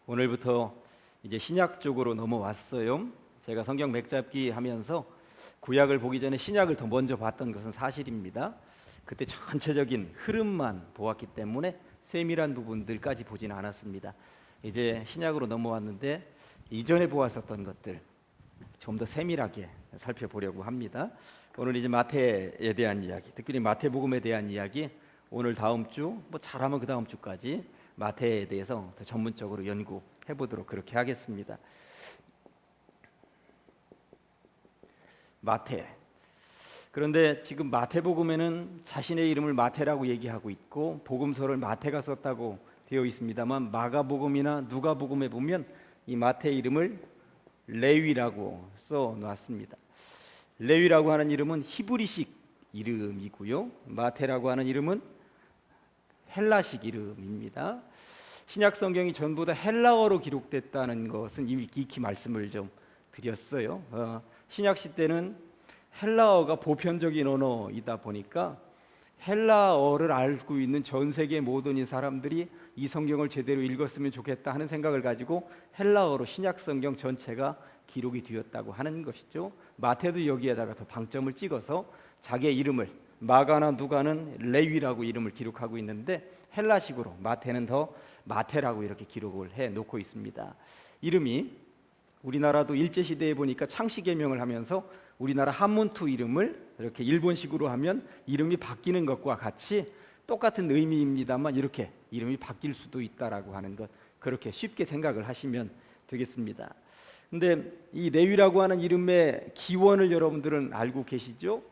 오늘부터 이제 신약 쪽으로 넘어왔어요. 제가 성경 맥잡기 하면서 구약을 보기 전에 신약을 더 먼저 봤던 것은 사실입니다. 그때 전체적인 흐름만 보았기 때문에 세밀한 부분들까지 보지는 않았습니다. 이제 신약으로 넘어왔는데 이전에 보았었던 것들 좀 더 세밀하게 살펴보려고 합니다. 오늘 이제 마태에 대한 이야기, 특별히 마태복음에 대한 이야기, 오늘 다음 주, 잘하면 그 다음 주까지 마태에 대해서 더 전문적으로 연구해 보도록 그렇게 하겠습니다. 마태. 그런데 지금 마태복음에는 자신의 이름을 마태라고 얘기하고 있고 복음서를 마태가 썼다고 되어 있습니다만 마가복음이나 누가복음에 보면 이 마태 이름을 레위라고 써놨습니다. 레위라고 하는 이름은 히브리식 이름이고요. 마태라고 하는 이름은 헬라식 이름입니다. 신약 성경이 전부 다 헬라어로 기록됐다는 것은 이미 익히 말씀을 좀 드렸어요. 신약 시대는 헬라어가 보편적인 언어이다 보니까 헬라어를 알고 있는 전 세계 모든 사람들이 이 성경을 제대로 읽었으면 좋겠다 하는 생각을 가지고 헬라어로 신약 성경 전체가 기록이 되었다고 하는 것이죠. 마태도 여기에다가 더 방점을 찍어서 자기의 이름을, 마가나 누가는 레위라고 이름을 기록하고 있는데 헬라식으로 마태는 더 마태라고 이렇게 기록을 해 놓고 있습니다. 이름이 우리나라도 일제시대에 보니까 창씨개명을 하면서 우리나라 한문투 이름을 이렇게 일본식으로 하면 이름이 바뀌는 것과 같이 똑같은 의미입니다만 이렇게 이름이 바뀔 수도 있다라고 하는 것, 그렇게 쉽게 생각을 하시면 되겠습니다. 근데 이 레위라고 하는 이름의 기원을 여러분들은 알고 계시죠?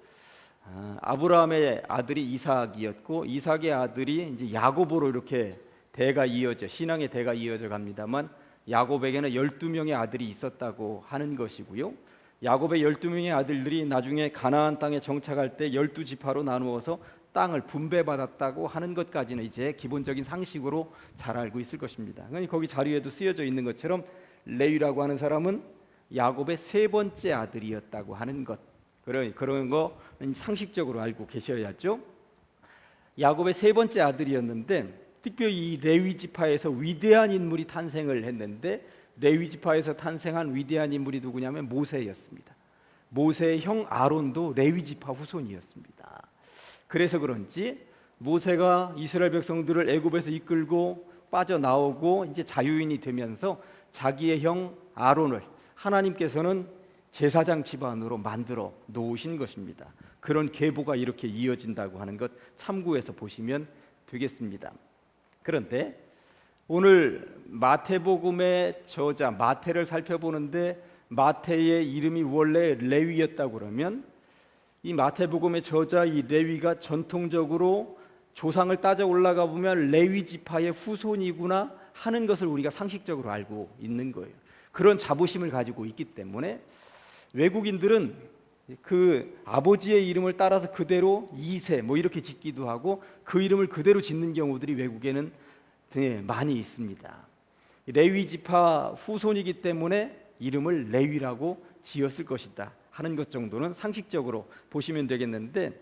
아브라함의 아들이 이삭이었고 이삭의 아들이 이제 야고보로 이렇게 대가 이어져 신앙의 대가 이어져 갑니다만 야곱에게는 12명의 아들이 있었다고 하는 것이고요. 야곱의 12명의 아들들이 나중에 가나안 땅에 정착할 때 12지파로 나누어서 땅을 분배받았다고 하는 것까지는 이제 기본적인 상식으로 잘 알고 있을 것입니다. 거기 자료에도 쓰여져 있는 것처럼 레위라고 하는 사람은 야곱의 세 번째 아들이었다고 하는 것, 그런 거 상식적으로 알고 계셔야죠. 야곱의 세 번째 아들이었는데 특별히 이 레위 지파에서 위대한 인물이 탄생을 했는데 레위 지파에서 탄생한 위대한 인물이 누구냐면 모세였습니다. 모세의 형 아론도 레위 지파 후손이었습니다. 그래서 그런지 모세가 이스라엘 백성들을 애굽에서 이끌고 빠져나오고 이제 자유인이 되면서 자기의 형 아론을 하나님께서는 제사장 집안으로 만들어 놓으신 것입니다. 그런 계보가 이렇게 이어진다고 하는 것 참고해서 보시면 되겠습니다. 그런데 오늘 마태복음의 저자 마태를 살펴보는데 마태의 이름이 원래 레위였다고 그러면 이 마태복음의 저자 이 레위가 전통적으로 조상을 따져 올라가 보면 레위 지파의 후손이구나 하는 것을 우리가 상식적으로 알고 있는 거예요. 그런 자부심을 가지고 있기 때문에 외국인들은 그 아버지의 이름을 따라서 그대로 2세 이렇게 짓기도 하고 그 이름을 그대로 짓는 경우들이 외국에는 많이 있습니다. 레위 지파 후손이기 때문에 이름을 레위라고 지었을 것이다 하는 것 정도는 상식적으로 보시면 되겠는데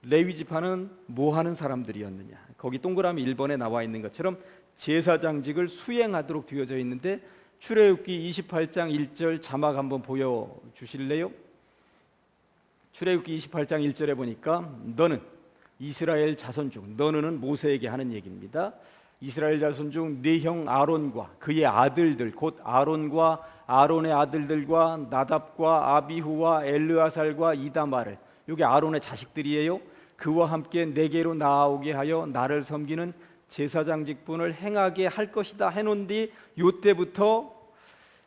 레위 지파는 뭐 하는 사람들이었느냐? 거기 동그라미 1번에 나와 있는 것처럼 제사장직을 수행하도록 되어져 있는데 출애굽기 28장 1절 자막 한번 보여주실래요? 출애굽기 28장 1절에 보니까 너는 이스라엘 자손 중, 너는 모세에게 하는 얘기입니다. 이스라엘 자손 중 네 형 아론과 그의 아들들 곧 아론과 아론의 아들들과 나답과 아비후와 엘르아살과 이다마를, 이게 아론의 자식들이에요. 그와 함께 내게로 나오게 하여 나를 섬기는 제사장 직분을 행하게 할 것이다 해놓은 뒤 요때부터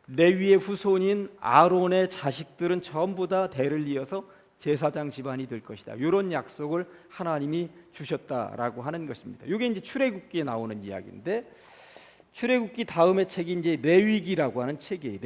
레위의 후손인 아론의 자식들은 전부 다 대를 이어서 제사장 집안이 될 것이다. 이런 약속을 하나님이 주셨다라고 하는 것입니다. 이게 이제 출애굽기에 나오는 이야기인데 출애굽기 다음의 책이 이제 레위기라고 하는 책이에요.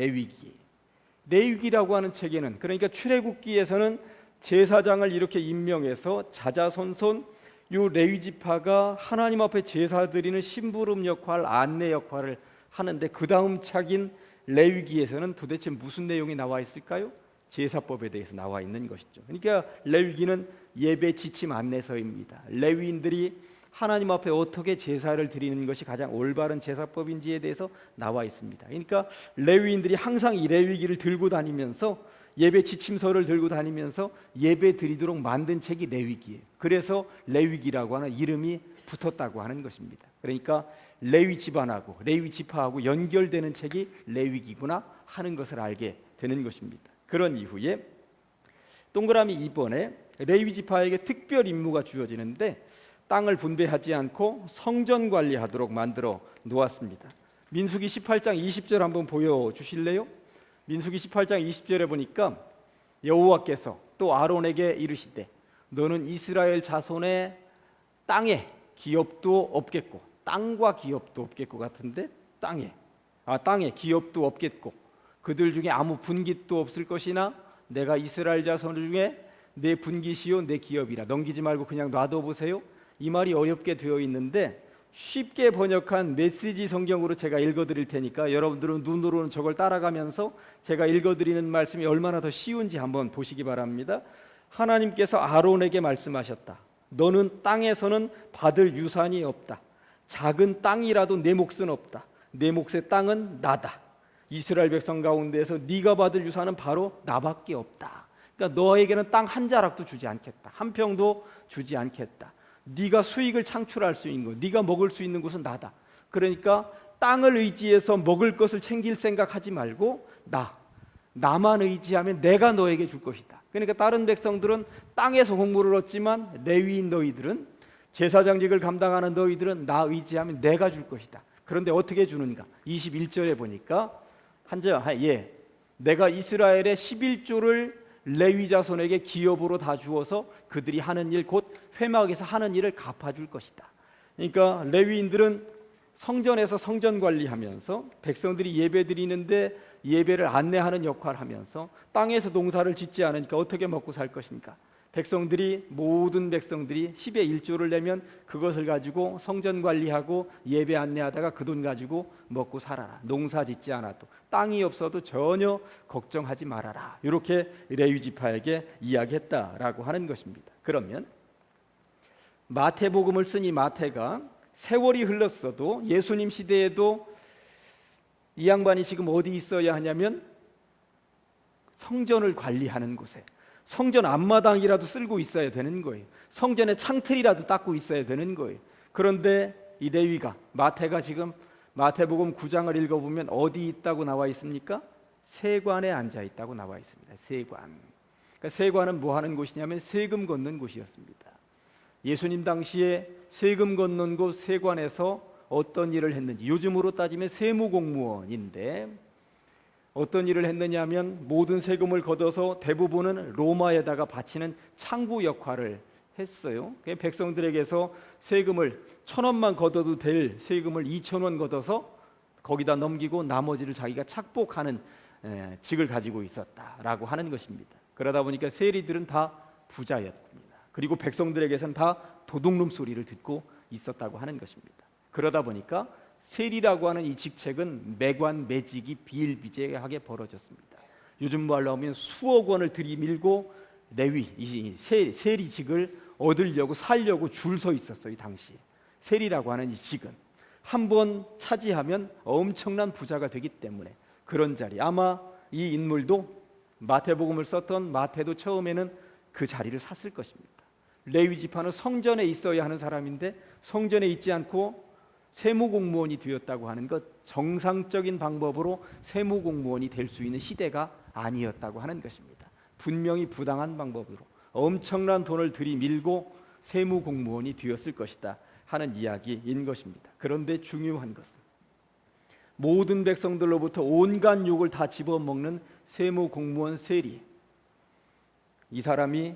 레위기라고 하는 책에는 그러니까 출애굽기에서는 제사장을 이렇게 임명해서 자자손손 요 레위 지파가 하나님 앞에 제사 드리는 심부름 역할, 안내 역할을 하는데 그 다음 책인 레위기에서는 도대체 무슨 내용이 나와 있을까요? 제사법에 대해서 나와 있는 것이죠. 그러니까 레위기는 예배 지침 안내서입니다. 레위인들이 하나님 앞에 어떻게 제사를 드리는 것이 가장 올바른 제사법인지에 대해서 나와 있습니다. 그러니까 레위인들이 항상 이 레위기를 들고 다니면서 예배 지침서를 들고 다니면서 예배 드리도록 만든 책이 레위기예요. 그래서 레위기라고 하는 이름이 붙었다고 하는 것입니다. 그러니까 레위 집안하고 레위 지파하고 연결되는 책이 레위기구나 하는 것을 알게 되는 것입니다. 그런 이후에 동그라미 2번에 레위 지파에게 특별 임무가 주어지는데 땅을 분배하지 않고 성전 관리하도록 만들어 놓았습니다. 민수기 18장 20절 한번 보여주실래요? 민수기 18장 20절에 보니까 여호와께서 또 아론에게 이르시되 너는 이스라엘 자손의 땅에 기업도 없겠고, 땅과 기업도 없겠고 같은데 땅에 기업도 없겠고 그들 중에 아무 분깃도 없을 것이나 내가 이스라엘 자손 중에 내 분깃이요 내 기업이라. 넘기지 말고 그냥 놔둬 보세요. 이 말이 어렵게 되어 있는데 쉽게 번역한 메시지 성경으로 제가 읽어드릴 테니까 여러분들은 눈으로는 저걸 따라가면서 제가 읽어드리는 말씀이 얼마나 더 쉬운지 한번 보시기 바랍니다. 하나님께서 아론에게 말씀하셨다. 너는 땅에서는 받을 유산이 없다. 작은 땅이라도 내 몫은 없다. 내 몫의 땅은 나다. 이스라엘 백성 가운데에서 네가 받을 유산은 바로 나밖에 없다. 그러니까 너에게는 땅 한 자락도 주지 않겠다. 한 평도 주지 않겠다. 네가 수익을 창출할 수 있는 것, 네가 먹을 수 있는 곳은 나다. 그러니까 땅을 의지해서 먹을 것을 챙길 생각하지 말고 나만 의지하면 내가 너에게 줄 것이다. 그러니까 다른 백성들은 땅에서 곡물을 얻지만 레위인 너희들은, 제사장직을 감당하는 너희들은 나 의지하면 내가 줄 것이다. 그런데 어떻게 주는가? 21절에 보니까 내가 이스라엘의 11조를 레위 자손에게 기업으로 다 주어서 그들이 하는 일 곧 회막에서 하는 일을 갚아줄 것이다. 그러니까 레위인들은 성전에서 성전 관리하면서 백성들이 예배 드리는데 예배를 안내하는 역할을 하면서 땅에서 농사를 짓지 않으니까 어떻게 먹고 살 것입니까? 모든 백성들이 10의 1조를 내면 그것을 가지고 성전 관리하고 예배 안내하다가 그 돈 가지고 먹고 살아라. 농사 짓지 않아도, 땅이 없어도 전혀 걱정하지 말아라. 이렇게 레위 지파에게 이야기했다라고 하는 것입니다. 그러면 마태복음을 쓴 이 마태가 세월이 흘렀어도 예수님 시대에도 이 양반이 지금 어디 있어야 하냐면 성전을 관리하는 곳에, 성전 앞마당이라도 쓸고 있어야 되는 거예요. 성전의 창틀이라도 닦고 있어야 되는 거예요. 그런데 이 레위가, 마태가 지금 마태복음 9장을 읽어보면 어디 있다고 나와 있습니까? 세관에 앉아 있다고 나와 있습니다. 세관. 그러니까 세관은 뭐 하는 곳이냐면 세금 걷는 곳이었습니다. 예수님 당시에 세금 걷는 곳 세관에서 어떤 일을 했는지, 요즘으로 따지면 세무공무원인데 어떤 일을 했느냐 하면 모든 세금을 걷어서 대부분은 로마에다가 바치는 창구 역할을 했어요. 백성들에게서 세금을 1,000원만 걷어도 될 세금을 2,000원 걷어서 거기다 넘기고 나머지를 자기가 착복하는 직을 가지고 있었다라고 하는 것입니다. 그러다 보니까 세리들은 다 부자였습니다. 그리고 백성들에게서는 다 도둑놈 소리를 듣고 있었다고 하는 것입니다. 그러다 보니까 세리라고 하는 이 직책은 매관매직이 비일비재하게 벌어졌습니다. 요즘 말로 하면 수억 원을 들이밀고 레위, 이 세리직을 얻으려고 살려고 줄 서 있었어요. 이 당시에 세리라고 하는 이 직은 한 번 차지하면 엄청난 부자가 되기 때문에 그런 자리, 아마 이 인물도 마태복음을 썼던 마태도 처음에는 그 자리를 샀을 것입니다. 레위 지파는 성전에 있어야 하는 사람인데 성전에 있지 않고 세무공무원이 되었다고 하는 것, 정상적인 방법으로 세무공무원이 될 수 있는 시대가 아니었다고 하는 것입니다. 분명히 부당한 방법으로 엄청난 돈을 들이밀고 세무공무원이 되었을 것이다 하는 이야기인 것입니다. 그런데 중요한 것은 모든 백성들로부터 온갖 욕을 다 집어먹는 세무공무원 세리, 이 사람이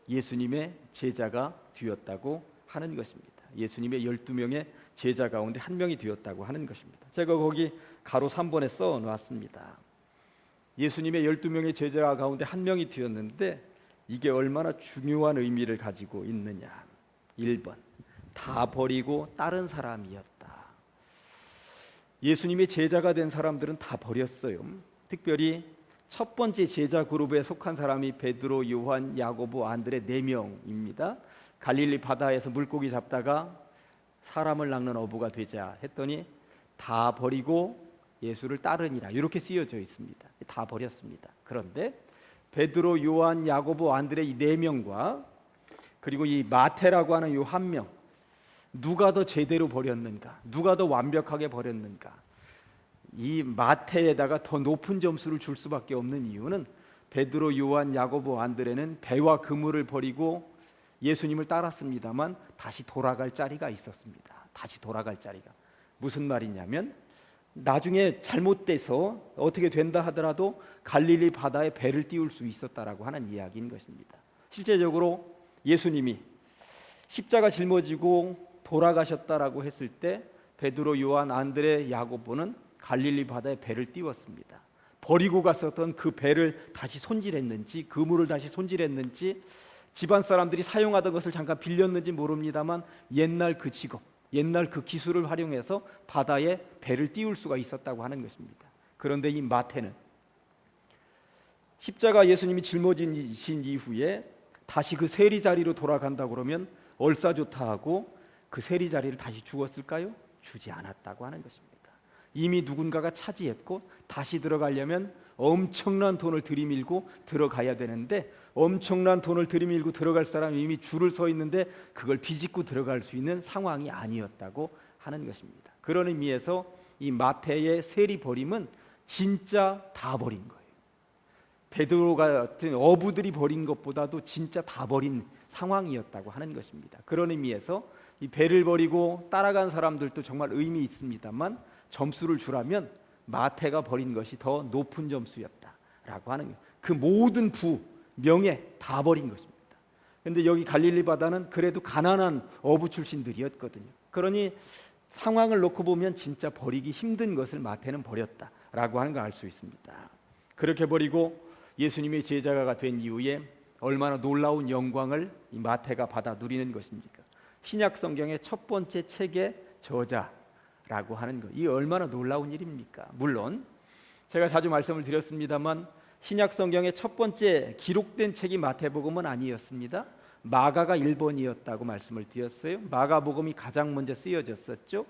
예수님의 제자가 되었다고 하는 것입니다. 예수님의 12명의 제자 가운데 한 명이 되었다고 하는 것입니다. 제가 거기 가로 3번에 써놨습니다. 예수님의 12명의 제자 가운데 한 명이 되었는데 이게 얼마나 중요한 의미를 가지고 있느냐. 1번, 다 버리고 다른 사람이었다. 예수님의 제자가 된 사람들은 다 버렸어요. 특별히 첫 번째 제자 그룹에 속한 사람이 베드로, 요한, 야고보, 안드레 4명입니다. 갈릴리 바다에서 물고기 잡다가 사람을 낚는 어부가 되자 했더니 다 버리고 예수를 따르니라 이렇게 쓰여져 있습니다. 다 버렸습니다. 그런데 베드로, 요한, 야고보, 안드레 이 네 명과 그리고 이 마태라고 하는 이 한 명, 누가 더 제대로 버렸는가? 누가 더 완벽하게 버렸는가? 이 마태에다가 더 높은 점수를 줄 수밖에 없는 이유는 베드로, 요한, 야고보, 안드레는 배와 그물을 버리고 예수님을 따랐습니다만 다시 돌아갈 자리가 있었습니다. 다시 돌아갈 자리가. 무슨 말이냐면 나중에 잘못돼서 어떻게 된다 하더라도 갈릴리 바다에 배를 띄울 수 있었다라고 하는 이야기인 것입니다. 실제적으로 예수님이 십자가 짊어지고 돌아가셨다라고 했을 때 베드로, 요한, 안드레, 야고보는 갈릴리 바다에 배를 띄웠습니다. 버리고 갔었던 그 배를 다시 손질했는지 그물을 다시 손질했는지 집안 사람들이 사용하던 것을 잠깐 빌렸는지 모릅니다만 옛날 그 직업, 옛날 그 기술을 활용해서 바다에 배를 띄울 수가 있었다고 하는 것입니다. 그런데 이 마태는 십자가 예수님이 짊어지신 이후에 다시 그 세리 자리로 돌아간다 그러면 얼싸좋다 하고 그 세리 자리를 다시 주었을까요? 주지 않았다고 하는 것입니다. 이미 누군가가 차지했고 다시 들어가려면 엄청난 돈을 들이밀고 들어가야 되는데 엄청난 돈을 들이밀고 들어갈 사람이 이미 줄을 서 있는데 그걸 비집고 들어갈 수 있는 상황이 아니었다고 하는 것입니다. 그런 의미에서 이 마태의 세리 버림은 진짜 다 버린 거예요. 베드로 같은 어부들이 버린 것보다도 진짜 다 버린 상황이었다고 하는 것입니다. 그런 의미에서 이 배를 버리고 따라간 사람들도 정말 의미 있습니다만 점수를 주라면 마태가 버린 것이 더 높은 점수였다라고 하는 거예요. 그 모든 부, 명예 다 버린 것입니다. 그런데 여기 갈릴리 바다는 그래도 가난한 어부 출신들이었거든요. 그러니 상황을 놓고 보면 진짜 버리기 힘든 것을 마태는 버렸다라고 하는 걸 알 수 있습니다. 그렇게 버리고 예수님의 제자가 된 이후에 얼마나 놀라운 영광을 이 마태가 받아 누리는 것입니까? 신약 성경의 첫 번째 책의 저자라고 하는 것, 이 얼마나 놀라운 일입니까? 물론 제가 자주 말씀을 드렸습니다만 신약 성경의 첫 번째 기록된 책이 마태복음은 아니었습니다. 마가가 1번이었다고 말씀을 드렸어요. 마가복음이 가장 먼저 쓰여졌었죠.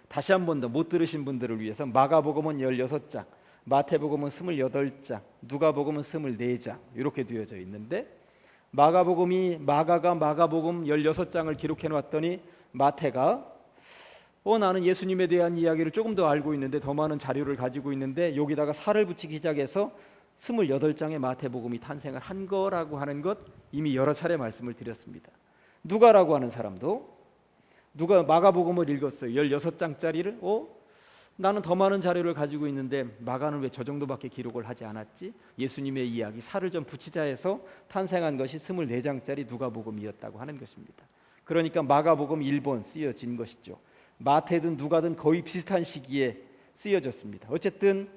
다시 한 번 더 못 들으신 분들을 위해서 마가복음은 16장, 마태복음은 28장, 누가복음은 24장 이렇게 되어져 있는데 마가가 마가복음 16장을 기록해 놨더니 마태가 나는 예수님에 대한 이야기를 조금 더 알고 있는데 더 많은 자료를 가지고 있는데 여기다가 살을 붙이기 시작해서 28장의 마태복음이 탄생을 한 거라고 하는 것 이미 여러 차례 말씀을 드렸습니다. 누가라고 하는 사람도 누가 마가복음을 읽었어요. 16장짜리를 나는 더 많은 자료를 가지고 있는데 마가는 왜 저 정도밖에 기록을 하지 않았지? 예수님의 이야기 살을 좀 붙이자 해서 탄생한 것이 24장짜리 누가복음이었다고 하는 것입니다. 그러니까 마가복음 1번 쓰여진 것이죠. 마태든 누가든 거의 비슷한 시기에 쓰여졌습니다. 어쨌든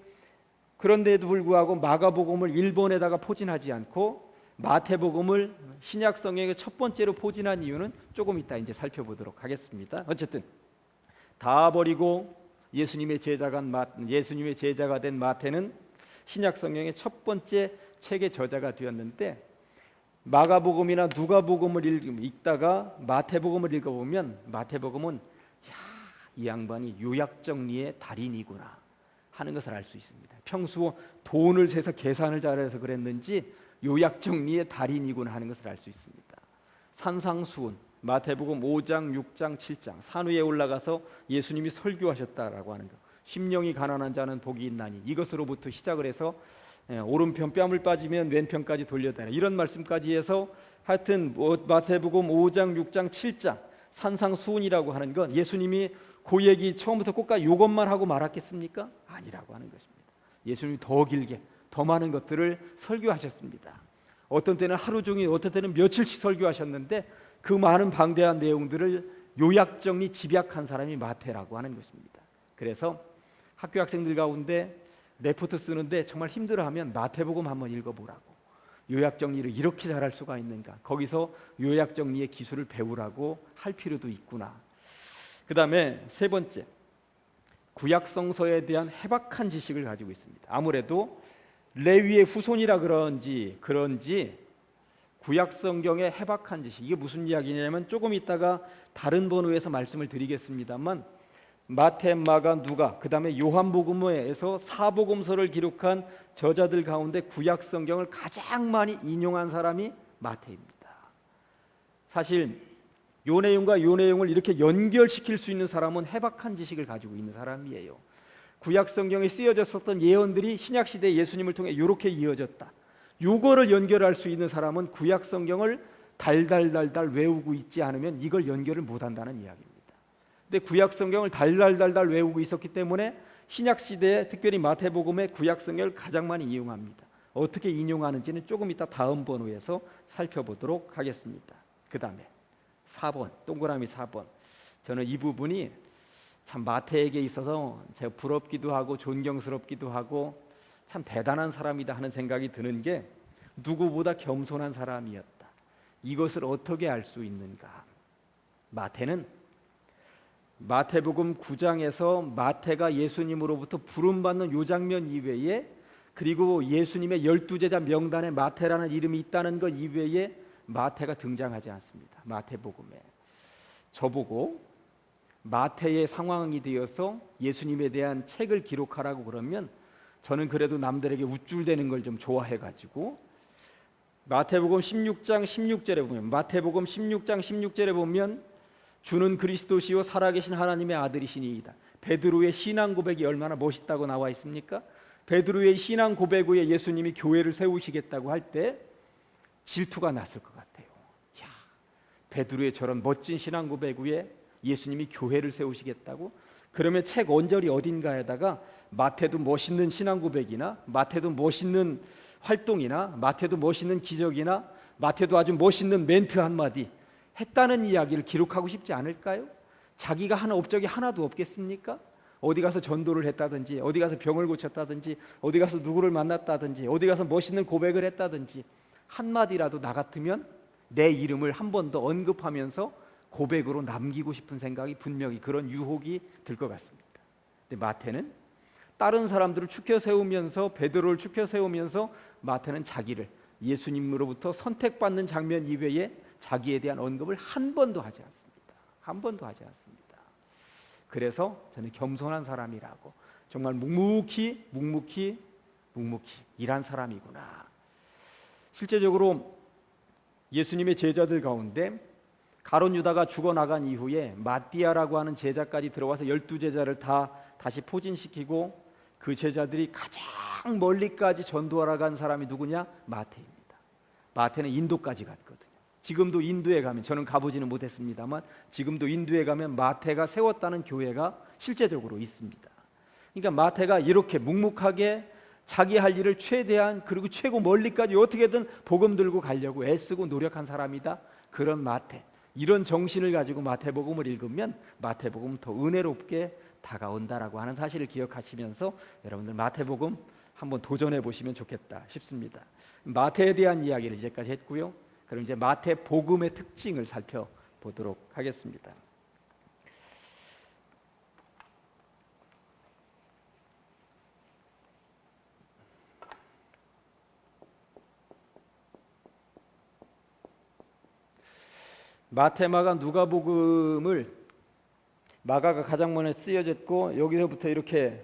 그런데도 불구하고 마가복음을 1번에다가 포진하지 않고 마태복음을 신약 성경의 첫 번째로 포진한 이유는 조금 이따 이제 살펴보도록 하겠습니다. 어쨌든 다 버리고 예수님의 제자가 된 마태는 신약 성경의 첫 번째 책의 저자가 되었는데 마가복음이나 누가복음을 읽다가 마태복음을 읽어보면 마태복음은 이 양반이 요약정리의 달인이구나 하는 것을 알 수 있습니다. 평소 돈을 세서 계산을 잘해서 그랬는지 요약정리의 달인이구나 하는 것을 알 수 있습니다. 산상수훈, 마태복음 5장, 6장, 7장 산 위에 올라가서 예수님이 설교하셨다라고 하는 것, 심령이 가난한 자는 복이 있나니 이것으로부터 시작을 해서 오른편 뺨을 빠지면 왼편까지 돌려다라 이런 말씀까지 해서 하여튼 마태복음 5장, 6장, 7장 산상수훈이라고 하는 건 예수님이 그 얘기 처음부터 끝까지 이것만 하고 말았겠습니까? 아니라고 하는 것입니다. 예수님이 더 길게 더 많은 것들을 설교하셨습니다. 어떤 때는 하루 종일 어떤 때는 며칠씩 설교하셨는데 그 많은 방대한 내용들을 요약정리 집약한 사람이 마태라고 하는 것입니다. 그래서 학교 학생들 가운데 레포트 쓰는데 정말 힘들어하면 마태복음 한번 읽어보라고, 요약정리를 이렇게 잘할 수가 있는가, 거기서 요약정리의 기술을 배우라고 할 필요도 있구나. 그 다음에 세 번째, 구약성서에 대한 해박한 지식을 가지고 있습니다. 아무래도 레위의 후손이라 그런지 구약 성경의 해박한 지식, 이게 무슨 이야기냐면 조금 있다가 다른 번호에서 말씀을 드리겠습니다만 마태, 마가, 누가, 그 다음에 요한복음에서 사복음서를 기록한 저자들 가운데 구약 성경을 가장 많이 인용한 사람이 마태입니다. 사실 요 내용과 요 내용을 이렇게 연결시킬 수 있는 사람은 해박한 지식을 가지고 있는 사람이에요. 구약 성경에 쓰여졌었던 예언들이 신약 시대 예수님을 통해 이렇게 이어졌다. 요거를 연결할 수 있는 사람은 구약 성경을 달달달달 외우고 있지 않으면 이걸 연결을 못한다는 이야기입니다. 근데 구약 성경을 달달달달 외우고 있었기 때문에 신약 시대에 특별히 마태복음의 구약 성경을 가장 많이 이용합니다. 어떻게 인용하는지는 조금 이따 다음 번호에서 살펴보도록 하겠습니다. 그 다음에 4번, 동그라미 4번. 저는 이 부분이 참 마태에게 있어서 제가 부럽기도 하고 존경스럽기도 하고 참 대단한 사람이다 하는 생각이 드는 게 누구보다 겸손한 사람이었다. 이것을 어떻게 알 수 있는가? 마태는 마태복음 9장에서 마태가 예수님으로부터 부름받는 요 장면 이외에 그리고 예수님의 12제자 명단에 마태라는 이름이 있다는 것 이외에 마태가 등장하지 않습니다. 마태복음에. 저보고 마태의 상황이 되어서 예수님에 대한 책을 기록하라고 그러면 저는 그래도 남들에게 우쭐대는 걸 좀 좋아해가지고 마태복음 16장 16절에 보면 마태복음 16장 16절에 보면 주는 그리스도시요 살아계신 하나님의 아들이시니이다. 베드로의 신앙 고백이 얼마나 멋있다고 나와 있습니까? 베드로의 신앙 고백 후에 예수님이 교회를 세우시겠다고 할 때 질투가 났을 것 같아요. 야, 베드로의 저런 멋진 신앙 고백 후에 예수님이 교회를 세우시겠다고? 그러면 책 언저리 어딘가에다가 마태도 멋있는 신앙 고백이나 마태도 멋있는 활동이나 마태도 멋있는 기적이나 마태도 아주 멋있는 멘트 한마디 했다는 이야기를 기록하고 싶지 않을까요? 자기가 한 업적이 하나도 없겠습니까? 어디 가서 전도를 했다든지 어디 가서 병을 고쳤다든지 어디 가서 누구를 만났다든지 어디 가서 멋있는 고백을 했다든지 한마디라도 나 같으면 내 이름을 한 번 더 언급하면서 고백으로 남기고 싶은 생각이 분명히 그런 유혹이 들 것 같습니다. 근데 마태는 다른 사람들을 추켜 세우면서 베드로를 추켜 세우면서 마태는 자기를 예수님으로부터 선택받는 장면 이외에 자기에 대한 언급을 한 번도 하지 않습니다. 한 번도 하지 않습니다. 그래서 저는 겸손한 사람이라고 정말 묵묵히 일한 사람이구나. 실제적으로 예수님의 제자들 가운데 가룟 유다가 죽어나간 이후에 마띠아라고 하는 제자까지 들어와서 12제자를 다 다시 포진시키고 그 제자들이 가장 멀리까지 전도하러 간 사람이 누구냐? 마태입니다. 마태는 인도까지 갔거든요. 지금도 인도에 가면 저는 가보지는 못했습니다만 지금도 인도에 가면 마태가 세웠다는 교회가 실제적으로 있습니다. 그러니까 마태가 이렇게 묵묵하게 자기 할 일을 최대한 그리고 최고 멀리까지 어떻게든 복음 들고 가려고 애쓰고 노력한 사람이다. 그런 마태, 이런 정신을 가지고 마태복음을 읽으면 마태복음 더 은혜롭게 다가온다라고 하는 사실을 기억하시면서 여러분들 마태복음 한번 도전해 보시면 좋겠다 싶습니다. 마태에 대한 이야기를 이제까지 했고요. 그럼 이제 마태복음의 특징을 살펴보도록 하겠습니다. 마태, 마가, 누가복음을 마가가 가장 먼저 쓰여졌고 여기서부터 이렇게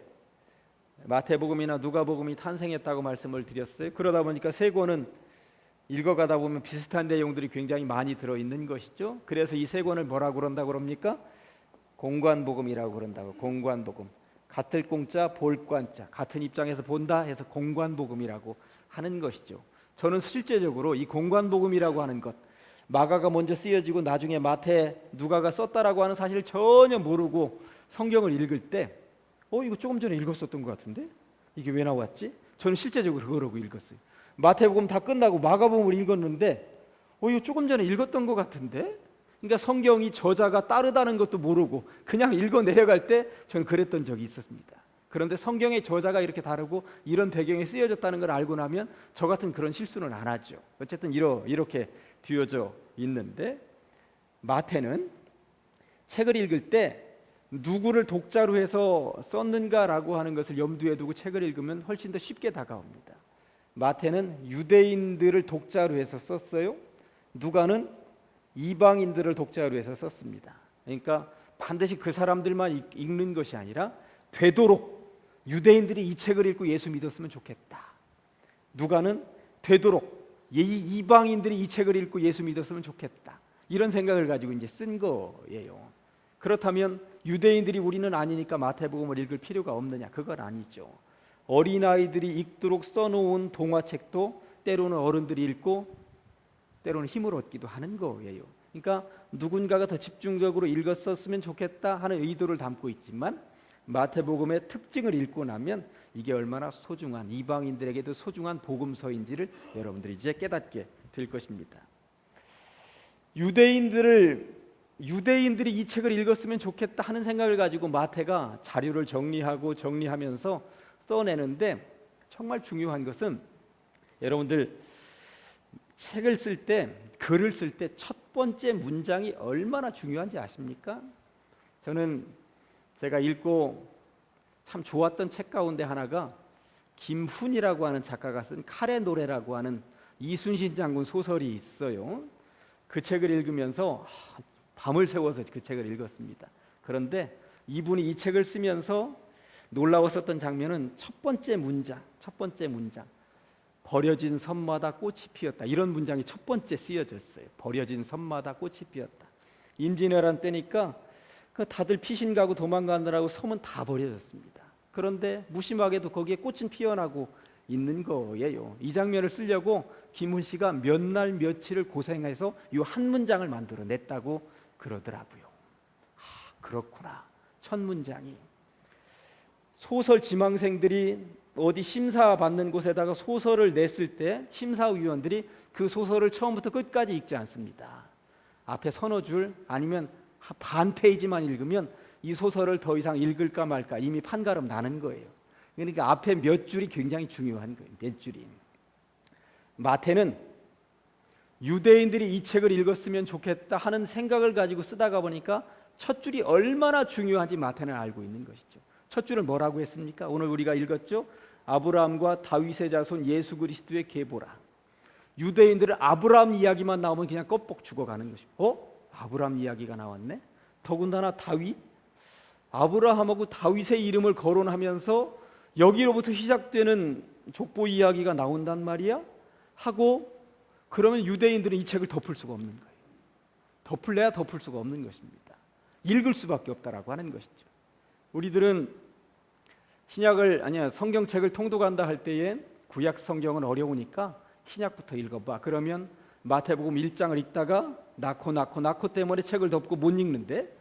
마태복음이나 누가복음이 탄생했다고 말씀을 드렸어요. 그러다 보니까 세 권은 읽어가다 보면 비슷한 내용들이 굉장히 많이 들어있는 것이죠. 그래서 이 세 권을 뭐라고 그런다고 그럽니까? 공관복음이라고 그런다고. 공관복음. 같을 공자 볼관자, 같은 입장에서 본다 해서 공관복음이라고 하는 것이죠. 저는 실제적으로 이 공관복음이라고 하는 것, 마가가 먼저 쓰여지고 나중에 마태, 누가가 썼다라고 하는 사실을 전혀 모르고 성경을 읽을 때 이거 조금 전에 읽었었던 것 같은데 이게 왜 나왔지? 저는 실제적으로 그러고 읽었어요. 마태복음 다 끝나고 마가복음을 읽었는데 이거 조금 전에 읽었던 것 같은데. 그러니까 성경이 저자가 따르다는 것도 모르고 그냥 읽어 내려갈 때 저는 그랬던 적이 있었습니다. 그런데 성경의 저자가 이렇게 다르고 이런 배경에 쓰여졌다는 걸 알고 나면 저 같은 그런 실수는 안 하죠. 어쨌든 이렇게 뒤어져 있는데 마태는 책을 읽을 때 누구를 독자로 해서 썼는가라고 하는 것을 염두에 두고 책을 읽으면 훨씬 더 쉽게 다가옵니다. 마태는 유대인들을 독자로 해서 썼어요. 누가는 이방인들을 독자로 해서 썼습니다. 그러니까 반드시 그 사람들만 읽는 것이 아니라 되도록 유대인들이 이 책을 읽고 예수 믿었으면 좋겠다. 누가는 되도록 이방인들이 이 책을 읽고 예수 믿었으면 좋겠다. 이런 생각을 가지고 이제 쓴 거예요. 그렇다면 유대인들이 우리는 아니니까 마태복음을 읽을 필요가 없느냐? 그건 아니죠. 어린아이들이 읽도록 써놓은 동화책도 때로는 어른들이 읽고 때로는 힘을 얻기도 하는 거예요. 그러니까 누군가가 더 집중적으로 읽었었으면 좋겠다 하는 의도를 담고 있지만 마태복음의 특징을 읽고 나면 이게 얼마나 소중한, 이방인들에게도 소중한 복음서인지를 여러분들이 이제 깨닫게 될 것입니다. 유대인들이 이 책을 읽었으면 좋겠다 하는 생각을 가지고 마태가 자료를 정리하면서 써내는데, 정말 중요한 것은 여러분들 책을 쓸 때, 글을 쓸 때 첫 번째 문장이 얼마나 중요한지 아십니까? 저는 제가 읽고 참 좋았던 책 가운데 하나가 김훈이라고 하는 작가가 쓴 칼의 노래라고 하는 이순신 장군 소설이 있어요. 그 책을 읽으면서 밤을 새워서 그 책을 읽었습니다. 그런데 이분이 이 책을 쓰면서 놀라웠었던 장면은 첫 번째 문장 버려진 섬마다 꽃이 피었다, 이런 문장이 첫 번째 쓰여졌어요. 버려진 섬마다 꽃이 피었다. 임진왜란 때니까 다들 피신 가고 도망가느라고 섬은 다 버려졌습니다. 그런데 무심하게도 거기에 꽃은 피어나고 있는 거예요. 이 장면을 쓰려고 김훈 씨가 몇 날 며칠을 고생해서 이 한 문장을 만들어냈다고 그러더라고요. 그렇구나. 첫 문장이 소설 지망생들이 어디 심사받는 곳에다가 소설을 냈을 때 심사위원들이 그 소설을 처음부터 끝까지 읽지 않습니다. 앞에 서너 줄 아니면 반 페이지만 읽으면 이 소설을 더 이상 읽을까 말까 이미 판가름 나는 거예요. 그러니까 앞에 몇 줄이 굉장히 중요한 거예요. 몇 줄이. 마태는 유대인들이 이 책을 읽었으면 좋겠다 하는 생각을 가지고 쓰다가 보니까 첫 줄이 얼마나 중요한지 마태는 알고 있는 것이죠. 첫 줄을 뭐라고 했습니까? 오늘 우리가 읽었죠. 아브라함과 다윗의 자손 예수 그리스도의 계보라. 유대인들은 아브라함 이야기만 나오면 그냥 껍벅 죽어가는 것이고, 아브라함 이야기가 나왔네? 더군다나 다윗? 아브라함하고 다윗의 이름을 거론하면서 여기로부터 시작되는 족보 이야기가 나온단 말이야? 하고 그러면 유대인들은 이 책을 덮을 수가 없는 거예요. 덮을래야 덮을 수가 없는 것입니다. 읽을 수밖에 없다라고 하는 것이죠. 우리들은 성경책을 통독한다 할 때에 구약 성경은 어려우니까 신약부터 읽어봐. 그러면 마태복음 1장을 읽다가 낳고 때문에 책을 덮고 못 읽는데,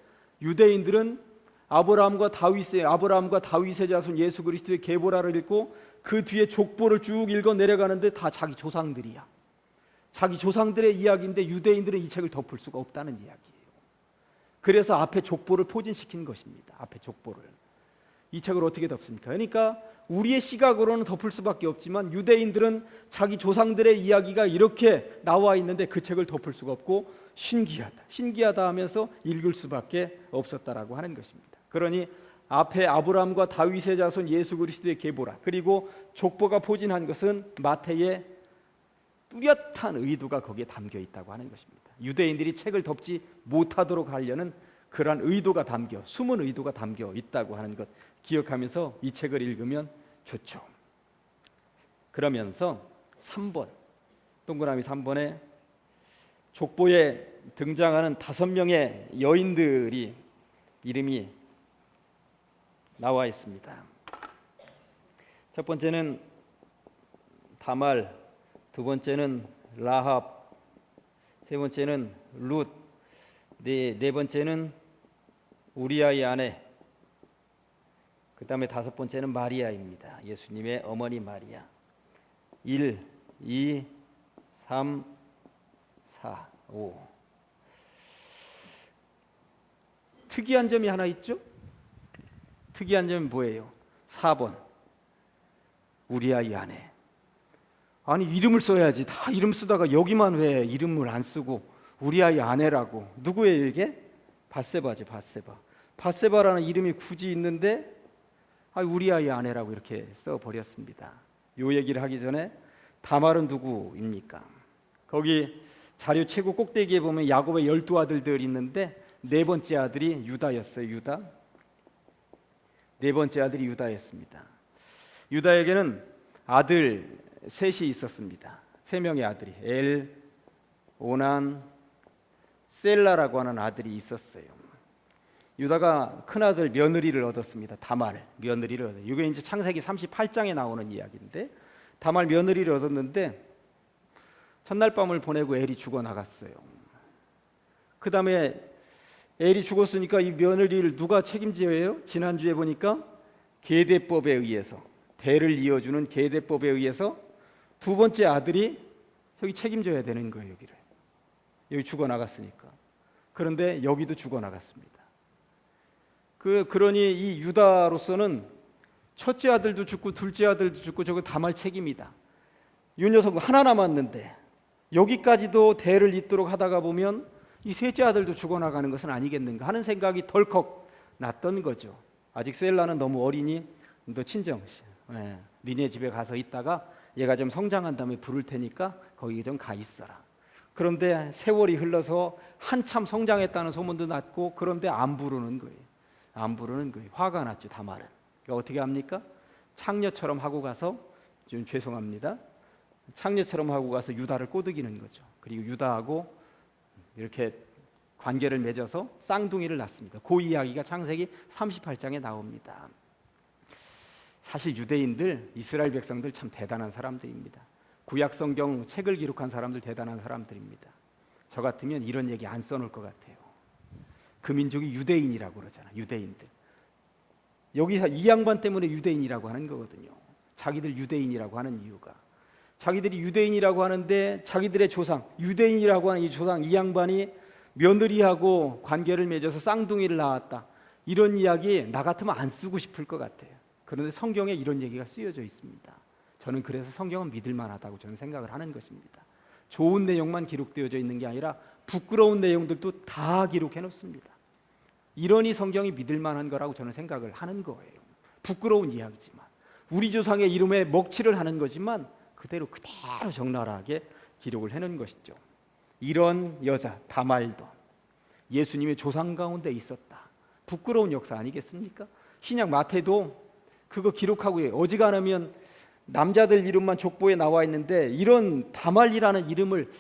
유대인들은 아브라함과 다윗의 자손 예수 그리스도의 계보라를 읽고 그 뒤에 족보를 쭉 읽어 내려가는데 다 자기 조상들이야. 자기 조상들의 이야기인데 유대인들은 이 책을 덮을 수가 없다는 이야기예요. 그래서 앞에 족보를 포진시킨 것입니다. 앞에 족보를. 이 책을 어떻게 덮습니까? 그러니까 우리의 시각으로는 덮을 수밖에 없지만 유대인들은 자기 조상들의 이야기가 이렇게 나와 있는데 그 책을 덮을 수가 없고 신기하다 하면서 읽을 수밖에 없었다라고 하는 것입니다. 그러니 앞에 아브라함과 다윗의 자손 예수 그리스도의 계보라, 그리고 족보가 포진한 것은 마태의 뚜렷한 의도가 거기에 담겨 있다고 하는 것입니다. 유대인들이 책을 덮지 못하도록 하려는 그러한 의도가 숨은 의도가 담겨 있다고 하는 것 기억하면서 이 책을 읽으면 좋죠. 그러면서 3번, 동그라미 3번에 족보에 등장하는 5명의 여인들이 이름이 나와 있습니다. 첫 번째는 다말, 두 번째는 라합, 세 번째는 룻, 네 번째는 우리아의 아내, 그 다음에 5번째는 마리아입니다. 예수님의 어머니 마리아. 1, 2, 3, 4, 5. 특이한 점이 하나 있죠? 특이한 점이 뭐예요? 4번, 우리아의 아내. 아니, 이름을 써야지. 다 이름 쓰다가 여기만 왜 이름을 안 쓰고 우리아의 아내라고. 누구예요 이게? 밧세바지, 밧세바. 밧세바라는 이름이 굳이 있는데 우리아의 아내라고 이렇게 써버렸습니다. 요 얘기를 하기 전에 다말은 누구입니까? 거기 자료 최고 꼭대기에 보면 야곱의 12아들들이 있는데 네 번째 아들이 유다였어요. 유다. 네 번째 아들이 유다였습니다. 유다에게는 아들 셋이 있었습니다. 세 명의 아들이 엘, 오난, 셀라라고 하는 아들이 있었어요. 유다가 큰 아들 며느리를 얻었습니다. 다말 며느리를 얻어요. 이게 이제 창세기 38장에 나오는 이야기인데 다말 며느리를 얻었는데 첫날 밤을 보내고 엘이 죽어 나갔어요. 그 다음에 엘이 죽었으니까 이 며느리를 누가 책임져야 해요? 지난주에 보니까 계대법에 의해서 대를 이어주는 계대법에 의해서 두 번째 아들이 여기 책임져야 되는 거예요. 여기를 여기 죽어 나갔으니까. 그런데 여기도 죽어 나갔습니다. 그러니 이 유다로서는 첫째 아들도 죽고 둘째 아들도 죽고 저거 다 말 책임이다. 이 녀석은 하나 남았는데 여기까지도 대를 잇도록 하다가 보면 이 셋째 아들도 죽어나가는 것은 아니겠는가 하는 생각이 덜컥 났던 거죠. 아직 셀라는 너무 어리니 너 친정 니네 집에 가서 있다가 얘가 좀 성장한 다음에 부를 테니까 거기 좀 가 있어라. 그런데 세월이 흘러서 한참 성장했다는 소문도 났고 그런데 안 부르는 거예요. 안 부르는 거예요. 화가 났죠. 다말은. 그러니까 어떻게 합니까? 창녀처럼 하고 가서 좀 죄송합니다. 창녀처럼 하고 가서 유다를 꼬드기는 거죠. 그리고 유다하고 이렇게 관계를 맺어서 쌍둥이를 낳습니다. 그 이야기가 창세기 38장에 나옵니다. 사실 유대인들, 이스라엘 백성들 참 대단한 사람들입니다. 구약 성경 책을 기록한 사람들 대단한 사람들입니다. 저 같으면 이런 얘기 안 써놓을 것 같아요. 그 민족이 유대인이라고 그러잖아. 유대인들. 여기서 이 양반 때문에 유대인이라고 하는 거거든요. 자기들 유대인이라고 하는 이유가 자기들이 유대인이라고 하는데 자기들의 조상 유대인이라고 하는 이 조상 이 양반이 며느리하고 관계를 맺어서 쌍둥이를 낳았다. 이런 이야기 나 같으면 안 쓰고 싶을 것 같아요. 그런데 성경에 이런 얘기가 쓰여져 있습니다. 저는 그래서 성경은 믿을 만하다고 저는 생각을 하는 것입니다. 좋은 내용만 기록되어져 있는 게 아니라 부끄러운 내용들도 다 기록해 놓습니다. 이러니 성경이 믿을 만한 거라고 저는 생각을 하는 거예요. 부끄러운 이야기지만 우리 조상의 이름에 먹칠을 하는 거지만 그대로 적나라하게 기록을 해놓은 것이죠. 이런 여자 다말도 예수님의 조상 가운데 있었다. 부끄러운 역사 아니겠습니까? 신약 마태도 그거 기록하고 어지간하면 남자들 이름만 족보에 나와 있는데 이런 다말이라는 이름을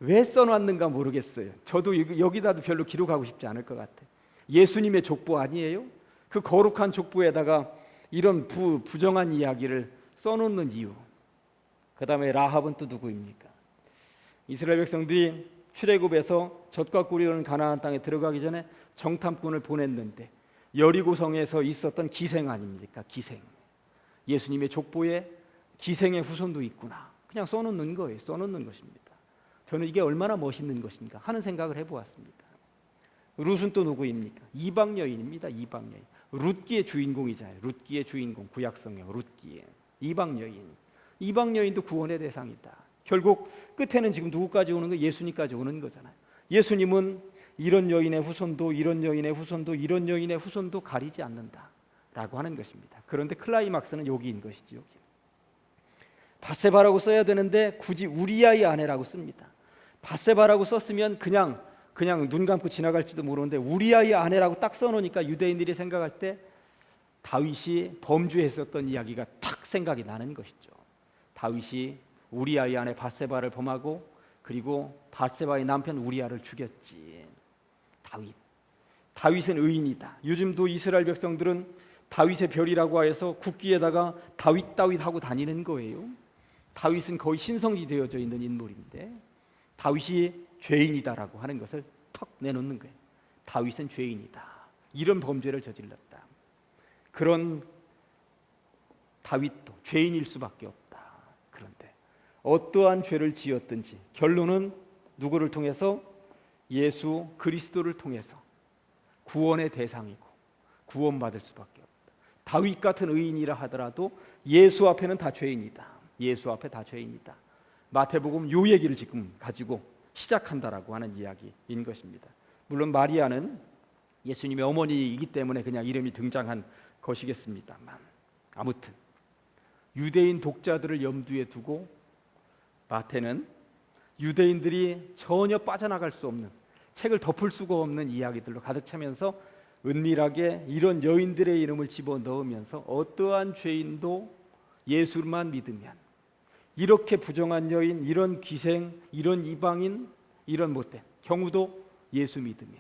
왜 써놨는가 모르겠어요. 저도 여기다도 별로 기록하고 싶지 않을 것 같아요. 예수님의 족보 아니에요? 그 거룩한 족보에다가 이런 부정한 이야기를 써놓는 이유. 그 다음에 라합은 또 누구입니까? 이스라엘 백성들이 출애굽에서 젖과 꿀이 흐르는 가나안 땅에 들어가기 전에 정탐꾼을 보냈는데 여리고성에서 있었던 기생 아닙니까? 기생. 예수님의 족보에 기생의 후손도 있구나. 그냥 써놓는 거예요. 써놓는 것입니다. 저는 이게 얼마나 멋있는 것인가 하는 생각을 해보았습니다. 룻은 또 누구입니까? 이방 여인입니다. 이방 여인. 룻기의 주인공이잖아요. 룻기의 주인공. 구약성경 룻기의 이방 여인. 이방 여인도 구원의 대상이다. 결국 끝에는 지금 누구까지 오는 거? 예수님까지 오는 거잖아요. 예수님은 이런 여인의 후손도 이런 여인의 후손도 이런 여인의 후손도 가리지 않는다라고 하는 것입니다. 그런데 클라이막스는 여기인 것이죠. 여기. 바세바라고 써야 되는데 굳이 우리아의 아내라고 씁니다. 바세바라고 썼으면 그냥 눈 감고 지나갈지도 모르는데 우리아의 아내라고 딱 써놓으니까 유대인들이 생각할 때 다윗이 범죄했었던 이야기가 탁 생각이 나는 것이죠. 다윗이 우리아의 아내 바세바를 범하고 그리고 바세바의 남편 우리아를 죽였지. 다윗은 의인이다. 요즘도 이스라엘 백성들은 다윗의 별이라고 해서 국기에다가 다윗 하고 다니는 거예요. 다윗은 거의 신성이 되어져 있는 인물인데 다윗이 죄인이다라고 하는 것을 턱 내놓는 거예요. 다윗은 죄인이다. 이런 범죄를 저질렀다. 그런 다윗도 죄인일 수밖에 없다. 그런데 어떠한 죄를 지었든지 결론은 누구를 통해서? 예수 그리스도를 통해서 구원의 대상이고 구원받을 수밖에 없다. 다윗 같은 의인이라 하더라도 예수 앞에는 다 죄인이다. 예수 앞에 다 죄인이다. 마태복음 요 얘기를 지금 가지고 시작한다라고 하는 이야기인 것입니다. 물론 마리아는 예수님의 어머니이기 때문에 그냥 이름이 등장한 것이겠습니다만 아무튼 유대인 독자들을 염두에 두고 마태는 유대인들이 전혀 빠져나갈 수 없는, 책을 덮을 수가 없는 이야기들로 가득 차면서 은밀하게 이런 여인들의 이름을 집어넣으면서 어떠한 죄인도 예수만 믿으면, 이렇게 부정한 여인, 이런 기생, 이런 이방인, 이런 못된 경우도 예수 믿으면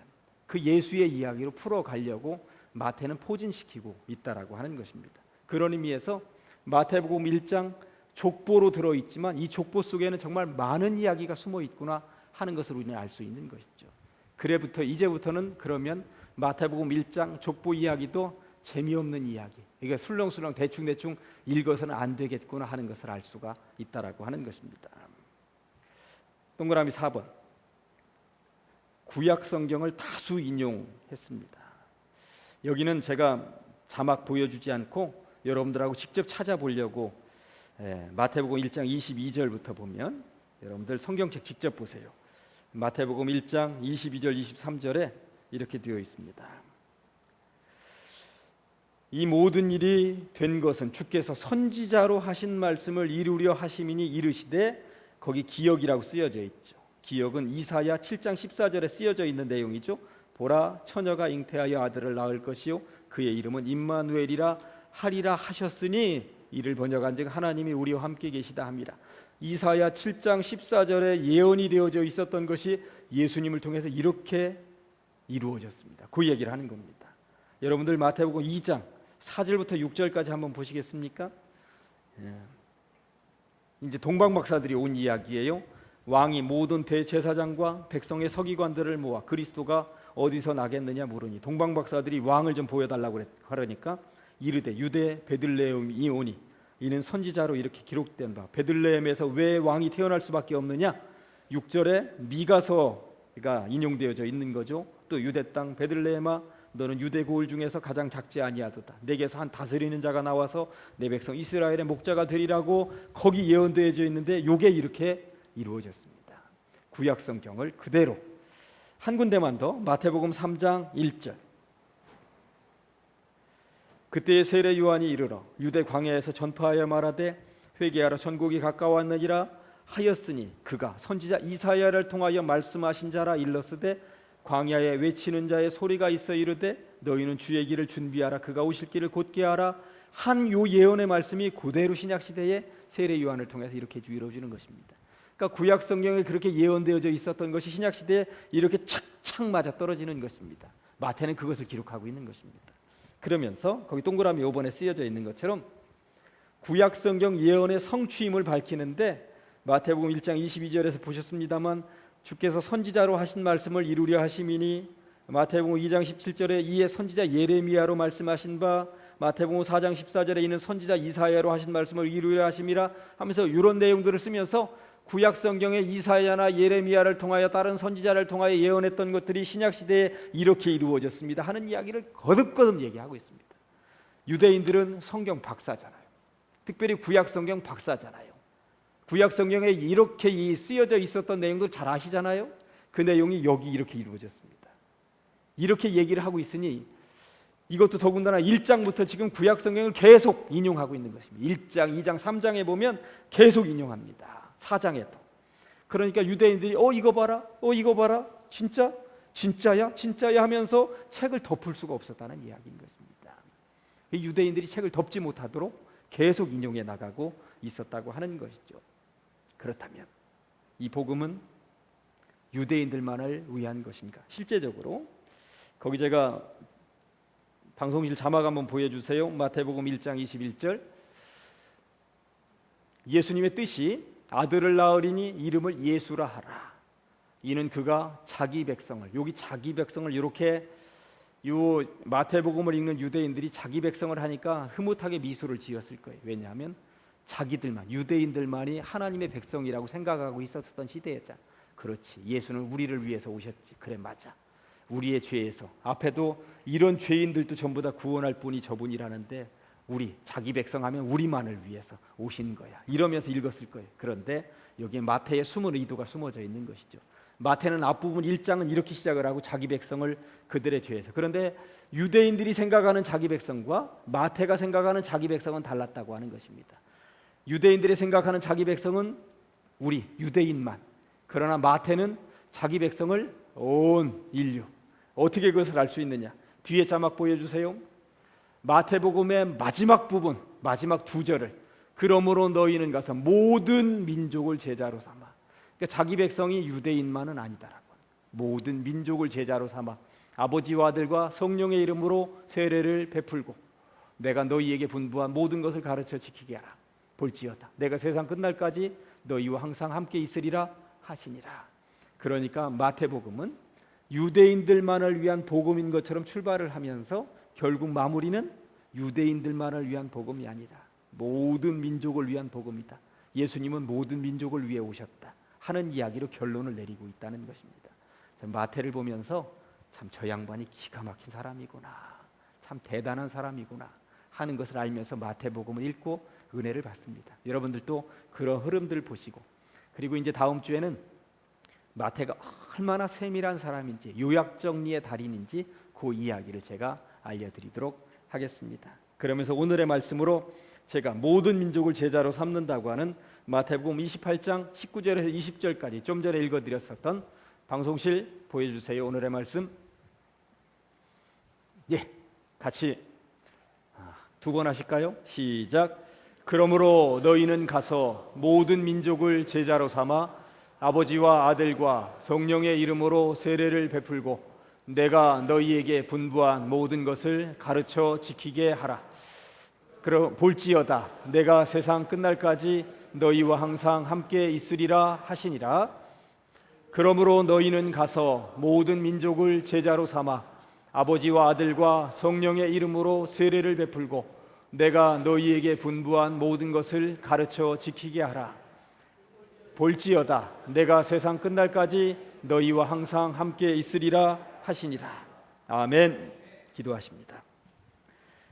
그 예수의 이야기로 풀어가려고 마태는 포진시키고 있다라고 하는 것입니다. 그런 의미에서 마태복음 1장 족보로 들어있지만 이 족보 속에는 정말 많은 이야기가 숨어 있구나 하는 것을 우리는 알 수 있는 것이죠. 그래부터 이제부터는 그러면 마태복음 1장 족보 이야기도 재미없는 이야기, 이게 술렁술렁 대충대충 읽어서는 안 되겠구나 하는 것을 알 수가 있다라고 하는 것입니다. 동그라미 4번, 구약 성경을 다수 인용했습니다. 여기는 제가 자막 보여주지 않고 여러분들하고 직접 찾아보려고 마태복음 1장 22절부터 보면 여러분들 성경책 직접 보세요. 마태복음 1장 22절 23절에 이렇게 되어 있습니다. 이 모든 일이 된 것은 주께서 선지자로 하신 말씀을 이루려 하심이니 이르시되, 거기 기억이라고 쓰여져 있죠. 기억은 이사야 7장 14절에 쓰여져 있는 내용이죠. 보라, 처녀가 잉태하여 아들을 낳을 것이요 그의 이름은 임마누엘이라 하리라 하셨으니, 이를 번역한즉 하나님이 우리와 함께 계시다 합니다. 이사야 7장 14절에 예언이 되어져 있었던 것이 예수님을 통해서 이렇게 이루어졌습니다. 그 얘기를 하는 겁니다. 여러분들 마태복음 2장 4절부터 6절까지 한번 보시겠습니까? 이제 동방박사들이 온 이야기예요. 왕이 모든 대제사장과 백성의 서기관들을 모아 그리스도가 어디서 나겠느냐 물으니, 동방박사들이 왕을 좀 보여달라고 하려니까 이르되 유대 베들레헴이 오니 이는 선지자로 이렇게 기록된 바 베들레헴에서 왜 왕이 태어날 수밖에 없느냐. 6절에 미가서가 인용되어져 있는 거죠. 또 유대 땅 베들레헴아 너는 유대 고을 중에서 가장 작지 아니하도다. 내게서 한 다스리는 자가 나와서 내 백성 이스라엘의 목자가 되리라고 거기 예언되어져 있는데 요게 이렇게 이루어졌습니다. 구약 성경을 그대로 한 군데만 더, 마태복음 3장 1절. 그때의 세례 요한이 이르러 유대 광야에서 전파하여 말하되 회개하라 천국이 가까웠느니라 하였으니, 그가 선지자 이사야를 통하여 말씀하신 자라 일렀으되, 광야에 외치는 자의 소리가 있어 이르되 너희는 주의 길을 준비하라, 그가 오실 길을 곧게 하라 한 요 예언의 말씀이 그대로 신약 시대에 세례 요한을 통해서 이렇게 이루어지는 것입니다. 그러니까 구약 성경에 그렇게 예언되어져 있었던 것이 신약 시대에 이렇게 착착 맞아 떨어지는 것입니다. 마태는 그것을 기록하고 있는 것입니다. 그러면서 거기 동그라미 5번에 쓰여져 있는 것처럼 구약 성경 예언의 성취임을 밝히는데, 마태복음 1장 22절에서 보셨습니다만 주께서 선지자로 하신 말씀을 이루려 하심이니, 마태복음 2장 17절에 이에 선지자 예레미야로 말씀하신 바, 마태복음 4장 14절에 이는 선지자 이사야로 하신 말씀을 이루려 하심이라 하면서 이런 내용들을 쓰면서 구약 성경의 이사야나 예레미야를 통하여 다른 선지자를 통하여 예언했던 것들이 신약 시대에 이렇게 이루어졌습니다 하는 이야기를 거듭거듭 얘기하고 있습니다. 유대인들은 성경 박사잖아요. 특별히 구약 성경 박사잖아요. 구약 성경에 이렇게 쓰여져 있었던 내용들 잘 아시잖아요. 그 내용이 여기 이렇게 이루어졌습니다. 이렇게 얘기를 하고 있으니 이것도 더군다나 1장부터 지금 구약 성경을 계속 인용하고 있는 것입니다. 1장, 2장, 3장에 보면 계속 인용합니다. 4장에도. 그러니까 유대인들이 이거 봐라, 이거 봐라, 진짜야 하면서 책을 덮을 수가 없었다는 이야기인 것입니다. 유대인들이 책을 덮지 못하도록 계속 인용해 나가고 있었다고 하는 것이죠. 그렇다면 이 복음은 유대인들만을 위한 것인가? 실제적으로 거기 제가 방송실 자막 한번 보여주세요. 마태복음 1장 21절. 예수님의 뜻이 아들을 낳으리니 이름을 예수라 하라. 이는 그가 자기 백성을, 여기 자기 백성을 이렇게 요 마태복음을 읽는 유대인들이 자기 백성을 하니까 흐뭇하게 미소를 지었을 거예요. 왜냐하면 자기들만, 유대인들만이 하나님의 백성이라고 생각하고 있었던 시대였잖아. 그렇지, 예수는 우리를 위해서 오셨지. 그래, 맞아. 우리의 죄에서, 앞에도 이런 죄인들도 전부 다 구원할 분이 저분이라는데 우리 자기 백성하면 우리만을 위해서 오신 거야, 이러면서 읽었을 거예요. 그런데 여기에 마태의 숨은 의도가 숨어져 있는 것이죠. 마태는 앞부분 1장은 이렇게 시작을 하고 자기 백성을 그들의 죄에서, 그런데 유대인들이 생각하는 자기 백성과 마태가 생각하는 자기 백성은 달랐다고 하는 것입니다. 유대인들이 생각하는 자기 백성은 우리 유대인만, 그러나 마태는 자기 백성을 온 인류. 어떻게 그것을 알 수 있느냐? 뒤에 자막 보여주세요. 마태복음의 마지막 부분, 마지막 두 절을 그러므로 너희는 가서 모든 민족을 제자로 삼아. 그러니까 자기 백성이 유대인만은 아니다라고. 모든 민족을 제자로 삼아 아버지와 아들과 성령의 이름으로 세례를 베풀고 내가 너희에게 분부한 모든 것을 가르쳐 지키게 하라. 볼지어다 내가 세상 끝날까지 너희와 항상 함께 있으리라 하시니라. 그러니까 마태복음은 유대인들만을 위한 복음인 것처럼 출발을 하면서 결국 마무리는 유대인들만을 위한 복음이 아니라 모든 민족을 위한 복음이다. 예수님은 모든 민족을 위해 오셨다 하는 이야기로 결론을 내리고 있다는 것입니다. 마태를 보면서 참 저 양반이 기가 막힌 사람이구나, 참 대단한 사람이구나 하는 것을 알면서 마태복음을 읽고 은혜를 받습니다. 여러분들도 그런 흐름들을 보시고, 그리고 이제 다음 주에는 마태가 얼마나 세밀한 사람인지, 요약 정리의 달인인지 그 이야기를 제가 알려드리도록 하겠습니다. 그러면서 오늘의 말씀으로 제가 모든 민족을 제자로 삼는다고 하는 마태복음 28장 19절에서 20절까지 좀 전에 읽어드렸었던 방송실 보여주세요. 오늘의 말씀 같이 두 번 하실까요? 시작. 그러므로 너희는 가서 모든 민족을 제자로 삼아 아버지와 아들과 성령의 이름으로 세례를 베풀고 내가 너희에게 분부한 모든 것을 가르쳐 지키게 하라. 볼지어다 내가 세상 끝날까지 너희와 항상 함께 있으리라 하시니라. 그러므로 너희는 가서 모든 민족을 제자로 삼아 아버지와 아들과 성령의 이름으로 세례를 베풀고 내가 너희에게 분부한 모든 것을 가르쳐 지키게 하라. 볼지어다 내가 세상 끝날까지 너희와 항상 함께 있으리라 하시니라. 아멘. 기도하십니다.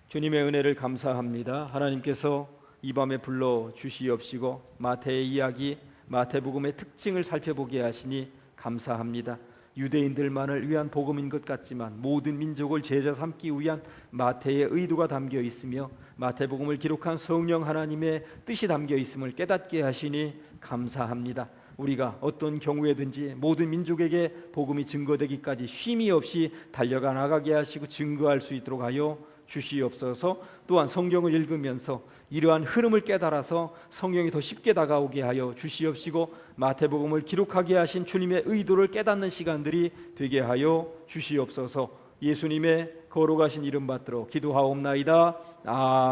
주님의 은혜를 감사합니다. 하나님께서 이 밤에 불러 주시옵시고 마태의 이야기, 마태복음의 특징을 살펴보게 하시니 감사합니다. 유대인들만을 위한 복음인 것 같지만 모든 민족을 제자 삼기 위한 마태의 의도가 담겨 있으며 마태복음을 기록한 성령 하나님의 뜻이 담겨 있음을 깨닫게 하시니 감사합니다. 우리가 어떤 경우에든지 모든 민족에게 복음이 증거되기까지 쉼이 없이 달려가 나가게 하시고 증거할 수 있도록 하여 주시옵소서. 또한 성경을 읽으면서 이러한 흐름을 깨달아서 성경이 더 쉽게 다가오게 하여 주시옵시고 마태복음을 기록하게 하신 주님의 의도를 깨닫는 시간들이 되게 하여 주시옵소서. 예수님의 거룩하신 이름 받들어 기도하옵나이다. 아멘.